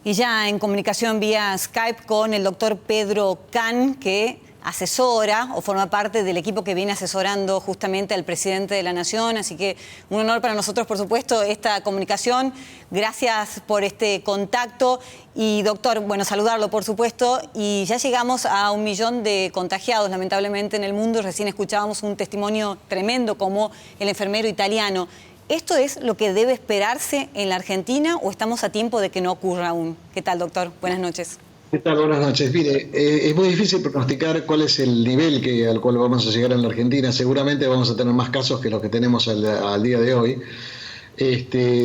Y ya en comunicación vía Skype con el doctor Pedro Can, que asesora o forma parte del equipo que viene asesorando justamente al presidente de la Nación. Así que un honor para nosotros, por supuesto, esta comunicación. Gracias por este contacto. Y doctor, bueno, saludarlo, por supuesto. Y ya llegamos a 1 millón de contagiados, lamentablemente, en el mundo. Recién escuchábamos un testimonio tremendo como el enfermero italiano. ¿Esto es lo que debe esperarse en la Argentina o estamos a tiempo de que no ocurra aún? ¿Qué tal, doctor? Buenas noches. ¿Qué tal? Buenas noches. Mire, es muy difícil pronosticar cuál es el nivel al cual vamos a llegar en la Argentina. Seguramente vamos a tener más casos que los que tenemos al día de hoy.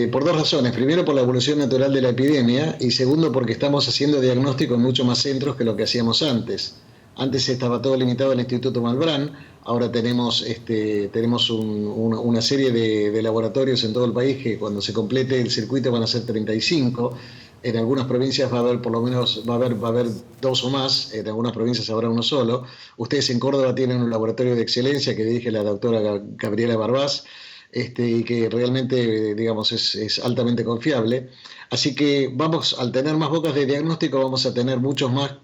Por dos razones. Primero, por la evolución natural de la epidemia, y segundo, porque estamos haciendo diagnóstico en muchos más centros que lo que hacíamos antes. Antes estaba todo limitado al Instituto Malbrán, ahora tenemos una serie de laboratorios en todo el país que cuando se complete el circuito van a ser 35. En algunas provincias va a haber por lo menos va a haber 2 o más, en algunas provincias habrá uno solo. Ustedes en Córdoba tienen un laboratorio de excelencia que dirige la doctora Gabriela Barbás, y que realmente, digamos, es altamente confiable. Así que al tener más bocas de diagnóstico, vamos a tener muchos más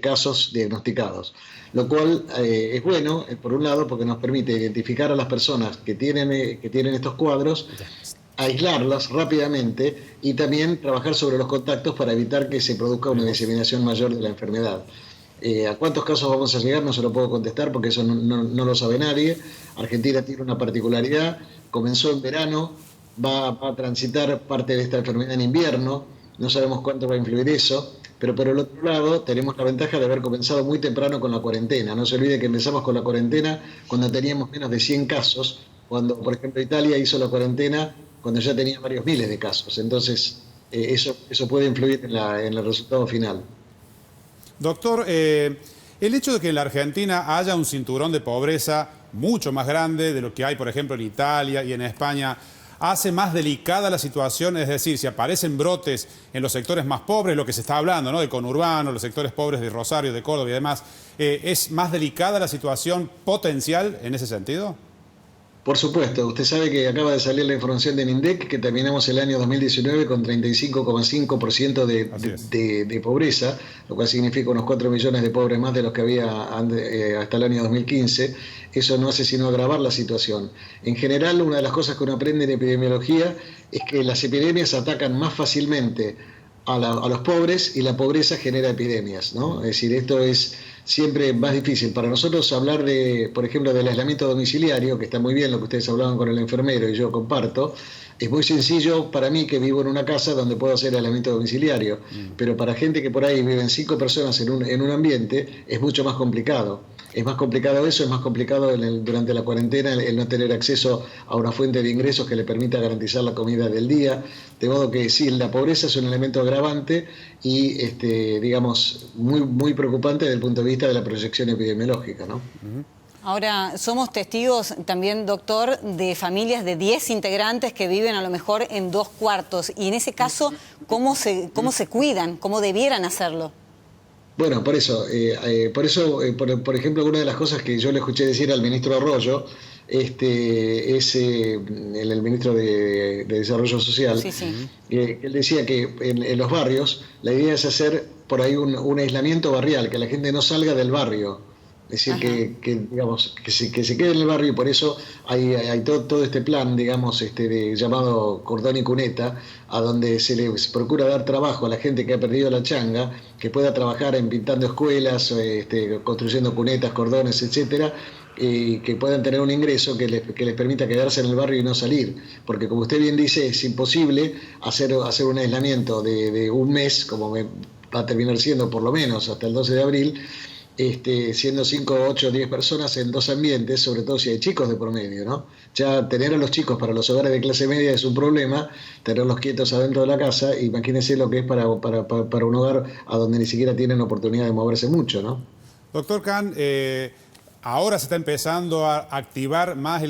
casos diagnosticados, lo cual es bueno, por un lado, porque nos permite identificar a las personas que tienen estos cuadros, aislarlas rápidamente y también trabajar sobre los contactos para evitar que se produzca una diseminación mayor de la enfermedad. ¿A cuántos casos vamos a llegar? No se lo puedo contestar porque eso no lo sabe nadie. Argentina tiene una particularidad, comenzó en verano, va a transitar parte de esta enfermedad en invierno, no sabemos cuánto va a influir eso, pero por el otro lado tenemos la ventaja de haber comenzado muy temprano con la cuarentena. No se olvide que empezamos con la cuarentena cuando teníamos menos de 100 casos, cuando por ejemplo Italia hizo la cuarentena cuando ya tenía varios miles de casos. Entonces eso puede influir en el resultado final. Doctor, el hecho de que en la Argentina haya un cinturón de pobreza mucho más grande de lo que hay, por ejemplo, en Italia y en España, hace más delicada la situación, es decir, si aparecen brotes en los sectores más pobres, lo que se está hablando, ¿no?, de conurbano, los sectores pobres de Rosario, de Córdoba y demás, ¿es más delicada la situación potencial en ese sentido? Por supuesto, usted sabe que acaba de salir la información del INDEC, que terminamos el año 2019 con 35,5% de pobreza, lo cual significa unos 4 millones de pobres más de los que había hasta el año 2015. Eso no hace sino agravar la situación. En general, una de las cosas que uno aprende en epidemiología es que las epidemias atacan más fácilmente a los pobres y la pobreza genera epidemias, ¿no? Es decir, esto es siempre más difícil. Para nosotros hablar por ejemplo, del aislamiento domiciliario, que está muy bien lo que ustedes hablaban con el enfermero y yo comparto, es muy sencillo para mí que vivo en una casa donde puedo hacer aislamiento domiciliario, pero para gente que por ahí viven 5 personas en un ambiente es mucho más complicado. Es más complicado eso, es más complicado durante la cuarentena el no tener acceso a una fuente de ingresos que le permita garantizar la comida del día. De modo que sí, la pobreza es un elemento agravante y, digamos, muy, muy preocupante desde el punto de vista de la proyección epidemiológica, ¿no? Ahora, somos testigos también, doctor, de familias de 10 integrantes que viven a lo mejor en 2 cuartos. Y en ese caso, ¿cómo se cuidan? ¿Cómo debieran hacerlo? Bueno, por ejemplo, una de las cosas que yo le escuché decir al ministro Arroyo, es el ministro de Desarrollo Social, Sí, sí. Que él decía que en los barrios la idea es hacer por ahí un aislamiento barrial, que la gente no salga del barrio. Es decir, digamos, que se quede en el barrio, y por eso hay todo este plan, digamos, llamado Cordón y Cuneta, a donde se procura dar trabajo a la gente que ha perdido la changa, que pueda trabajar en pintando escuelas, construyendo cunetas, cordones, etcétera, y que puedan tener un ingreso que les permita quedarse en el barrio y no salir. Porque como usted bien dice, es imposible hacer un aislamiento de un mes, como va a terminar siendo por lo menos hasta el 12 de abril, siendo 5, 8, 10 personas en 2 ambientes, sobre todo si hay chicos de promedio, ¿no? Ya tener a los chicos para los hogares de clase media es un problema, tenerlos quietos adentro de la casa, imagínense lo que es para un hogar a donde ni siquiera tienen oportunidad de moverse mucho, ¿no? Doctor Can, ahora se está empezando a activar más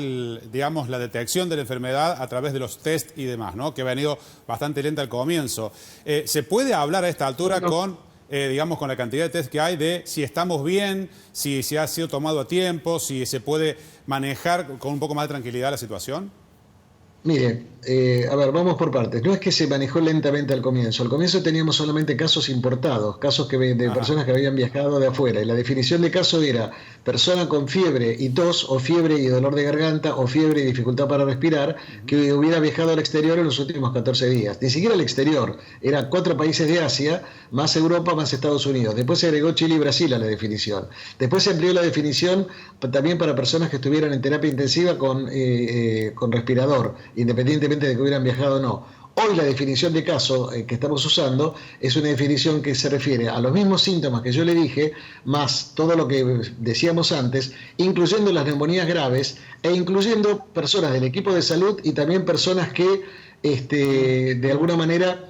digamos, la detección de la enfermedad a través de los test y demás, ¿no?, que ha venido bastante lenta al comienzo. ¿Se puede hablar a esta altura digamos, con la cantidad de test que hay, de si estamos bien, si ha sido tomado a tiempo, si se puede manejar con un poco más de tranquilidad la situación? Mire, a ver, vamos por partes. No es que se manejó lentamente al comienzo. Al comienzo teníamos solamente casos importados, casos de personas que habían viajado de afuera. Y la definición de caso era persona con fiebre y tos, o fiebre y dolor de garganta, o fiebre y dificultad para respirar, que hubiera viajado al exterior en los últimos 14 días. Ni siquiera al exterior. Eran 4 países de Asia, más Europa, más Estados Unidos. Después se agregó Chile y Brasil a la definición. Después se amplió la definición también para personas que estuvieran en terapia intensiva con respirador, independientemente de que hubieran viajado o no. Hoy la definición de caso que estamos usando es una definición que se refiere a los mismos síntomas que yo le dije, más todo lo que decíamos antes, incluyendo las neumonías graves e incluyendo personas del equipo de salud y también personas que de alguna manera,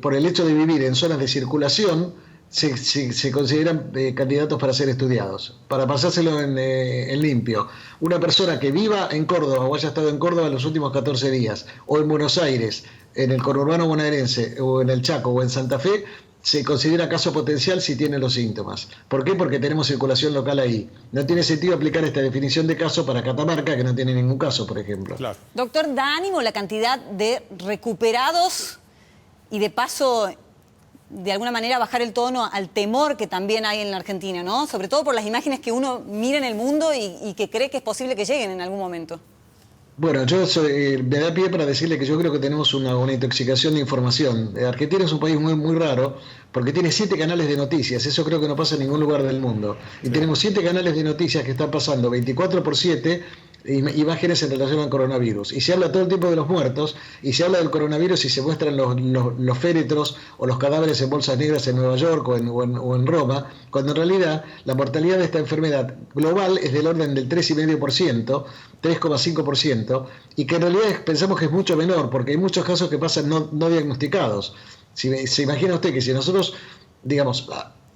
por el hecho de vivir en zonas de circulación, se consideran candidatos para ser estudiados, para pasárselo en limpio. Una persona que viva en Córdoba o haya estado en Córdoba en los últimos 14 días, o en Buenos Aires, en el conurbano bonaerense, o en el Chaco, o en Santa Fe, se considera caso potencial si tiene los síntomas. ¿Por qué? Porque tenemos circulación local ahí. No tiene sentido aplicar esta definición de caso para Catamarca, que no tiene ningún caso, por ejemplo. Claro. Doctor, ¿da ánimo la cantidad de recuperados y de paso, de alguna manera, bajar el tono al temor que también hay en la Argentina, ¿no? Sobre todo por las imágenes que uno mira en el mundo y que cree que es posible que lleguen en algún momento? Bueno, me da pie para decirle que yo creo que tenemos una intoxicación de información. Argentina es un país muy, muy raro porque tiene 7 canales de noticias. Eso creo que no pasa en ningún lugar del mundo. Y tenemos 7 canales de noticias que están pasando 24/7 imágenes en relación al coronavirus. Y se habla todo el tiempo de los muertos, y se habla del coronavirus y se muestran los féretros o los cadáveres en bolsas negras en Nueva York o en Roma, cuando en realidad la mortalidad de esta enfermedad global es del orden del 3,5%, 3,5%, y que en realidad pensamos que es mucho menor, porque hay muchos casos que pasan no diagnosticados. Se imagina usted que si nosotros, digamos,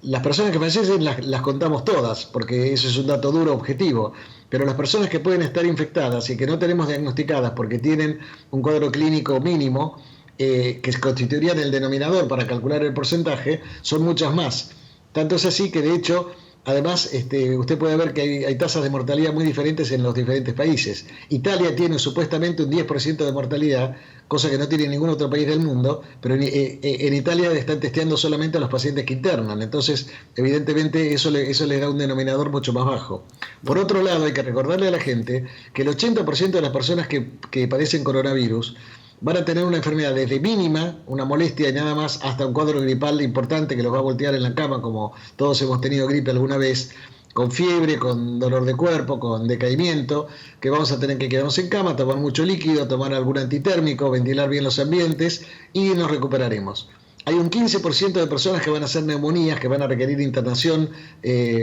las personas que fallecen las contamos todas, porque eso es un dato duro objetivo, pero las personas que pueden estar infectadas y que no tenemos diagnosticadas porque tienen un cuadro clínico mínimo, que constituirían el denominador para calcular el porcentaje, son muchas más. Tanto es así que, de hecho, además, usted puede ver que hay tasas de mortalidad muy diferentes en los diferentes países. Italia tiene supuestamente un 10% de mortalidad, cosa que no tiene ningún otro país del mundo, pero en Italia están testeando solamente a los pacientes que internan. Entonces, evidentemente, eso les da un denominador mucho más bajo. Por otro lado, hay que recordarle a la gente que el 80% de las personas que padecen coronavirus van a tener una enfermedad desde mínima, una molestia y nada más, hasta un cuadro gripal importante que los va a voltear en la cama, como todos hemos tenido gripe alguna vez, con fiebre, con dolor de cuerpo, con decaimiento, que vamos a tener que quedarnos en cama, tomar mucho líquido, tomar algún antitérmico, ventilar bien los ambientes y nos recuperaremos. Hay un 15% de personas que van a hacer neumonías, que van a requerir internación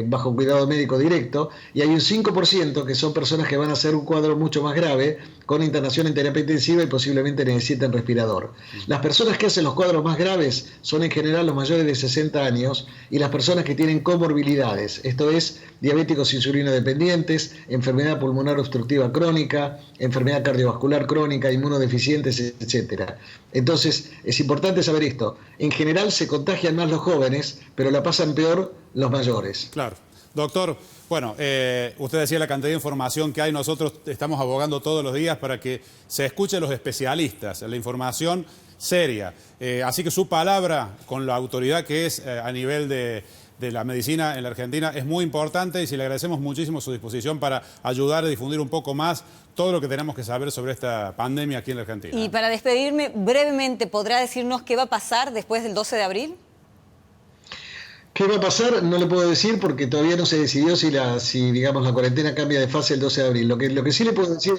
bajo cuidado médico directo, y hay un 5% que son personas que van a hacer un cuadro mucho más grave, con internación en terapia intensiva y posiblemente necesiten respirador. Las personas que hacen los cuadros más graves son en general los mayores de 60 años y las personas que tienen comorbilidades, esto es, diabéticos insulinodependientes, enfermedad pulmonar obstructiva crónica, enfermedad cardiovascular crónica, inmunodeficientes, etc. Entonces, es importante saber esto. En general se contagian más los jóvenes, pero la pasan peor los mayores. Claro. Doctor, bueno, usted decía la cantidad de información que hay. Nosotros estamos abogando todos los días para que se escuche a los especialistas, la información seria. Así que su palabra, con la autoridad que es a nivel de la medicina en la Argentina, es muy importante, y le agradecemos muchísimo su disposición para ayudar a difundir un poco más todo lo que tenemos que saber sobre esta pandemia aquí en la Argentina. Y para despedirme brevemente, ¿podrá decirnos qué va a pasar después del 12 de abril? ¿Qué va a pasar? No le puedo decir porque todavía no se decidió si digamos, la cuarentena cambia de fase el 12 de abril. Lo que sí le puedo decir,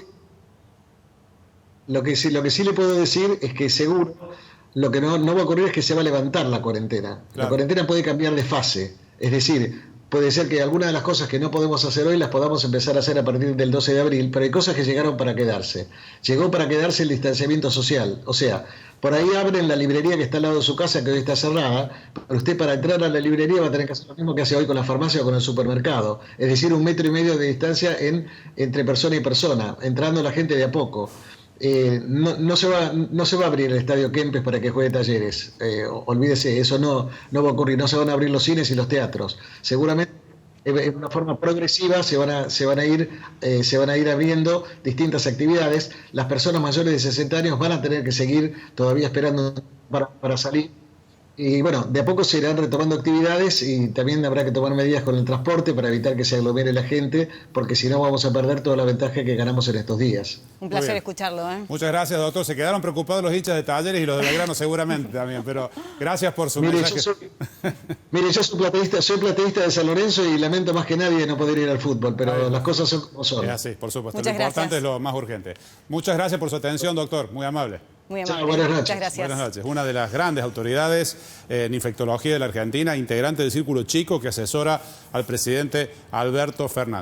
lo que sí le puedo decir es que seguro lo que no va a ocurrir es que se va a levantar la cuarentena. Claro. La cuarentena puede cambiar de fase, es decir, puede ser que algunas de las cosas que no podemos hacer hoy las podamos empezar a hacer a partir del 12 de abril, pero hay cosas que llegaron para quedarse. Llegó para quedarse el distanciamiento social, o sea, por ahí abren la librería que está al lado de su casa, que hoy está cerrada, pero usted para entrar a la librería va a tener que hacer lo mismo que hace hoy con la farmacia o con el supermercado, es decir, 1,5 metros de distancia entre persona y persona, entrando la gente de a poco. No se va a abrir el Estadio Kempes para que juegue Talleres, olvídese, eso no va a ocurrir, no se van a abrir los cines y los teatros, seguramente de una forma progresiva se van a ir abriendo distintas actividades. Las personas mayores de 60 años van a tener que seguir todavía esperando para salir. Y bueno, de a poco se irán retomando actividades y también habrá que tomar medidas con el transporte para evitar que se aglomere la gente, porque si no vamos a perder toda la ventaja que ganamos en estos días. Un placer escucharlo. Muchas gracias, doctor. Se quedaron preocupados los hinchas de Talleres y los de Belgrano seguramente también, pero gracias por su mensaje. Yo soy plateísta de San Lorenzo y lamento más que nadie no poder ir al fútbol, pero las cosas son como son. Es así, por supuesto. Muchas lo importante gracias. es lo más urgente. Muchas gracias por su atención, doctor. Muy amable. Muy amable. Chao, buenas noches. Muchas gracias. Buenas noches. Una de las grandes autoridades en infectología de la Argentina, integrante del Círculo Chico que asesora al presidente Alberto Fernández.